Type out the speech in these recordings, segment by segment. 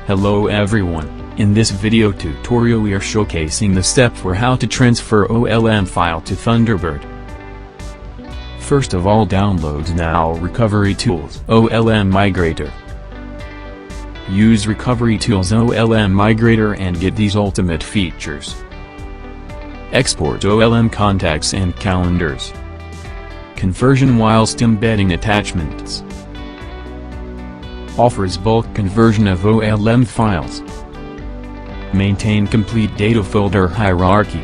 Hello everyone, in this video tutorial we are showcasing the step for how to transfer OLM file to Thunderbird. First of all, download now Recovery Tools OLM Migrator. Use Recovery Tools OLM Migrator and get these ultimate features. Export OLM contacts and calendars. Conversion whilst embedding attachments. Offers bulk conversion of OLM files. Maintain complete data folder hierarchy.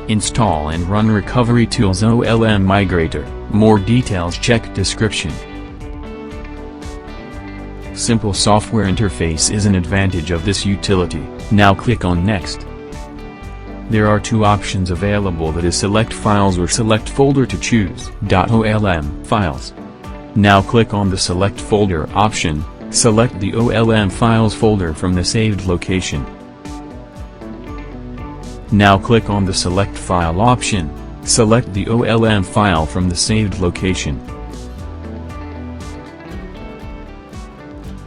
Install and run Recovery Tools OLM Migrator. More details check description. Simple software interface is an advantage of this utility. Now click on Next. There are two options available, that is Select Files or Select Folder to choose. .olm files. Now click on the Select Folder option, select the OLM files folder from the saved location. Now click on the Select File option, select the OLM file from the saved location.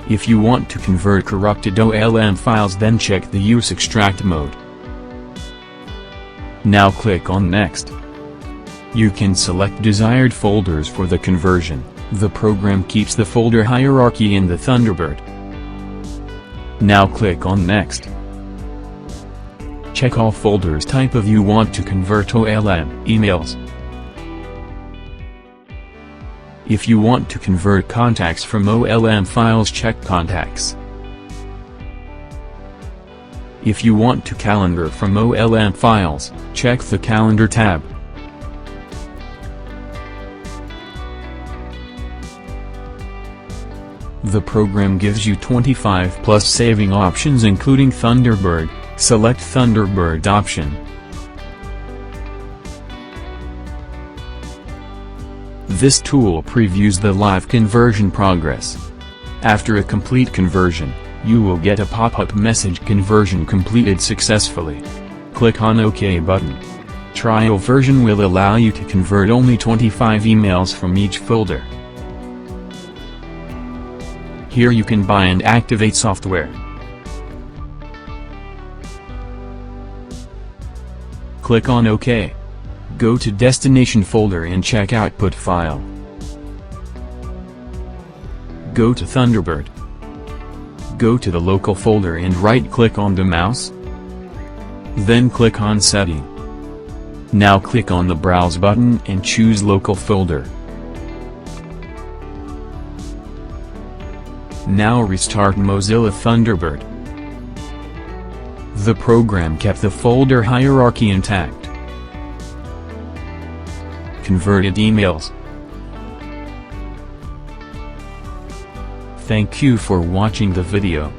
If you want to convert corrupted OLM files, then check the Use Extract mode. Now click on Next. You can select desired folders for the conversion. The program keeps the folder hierarchy in the Thunderbird. Now click on Next. Check all folders type of you want to convert OLM emails. If you want to convert contacts from OLM files, check Contacts. If you want to calendar from OLM files, check the Calendar tab. The program gives you 25 plus saving options including Thunderbird. Select Thunderbird option. This tool previews the live conversion progress. After a complete conversion, you will get a pop-up message, "Conversion completed successfully." Click on OK button. Trial version will allow you to convert only 25 emails from each folder. Here you can buy and activate software. Click on OK. Go to destination folder and check output file. Go to Thunderbird. Go to the local folder and right-click on the mouse. Then click on Setting. Now click on the Browse button and choose Local Folder. Now restart Mozilla Thunderbird. The program kept the folder hierarchy intact. Converted emails. Thank you for watching the video.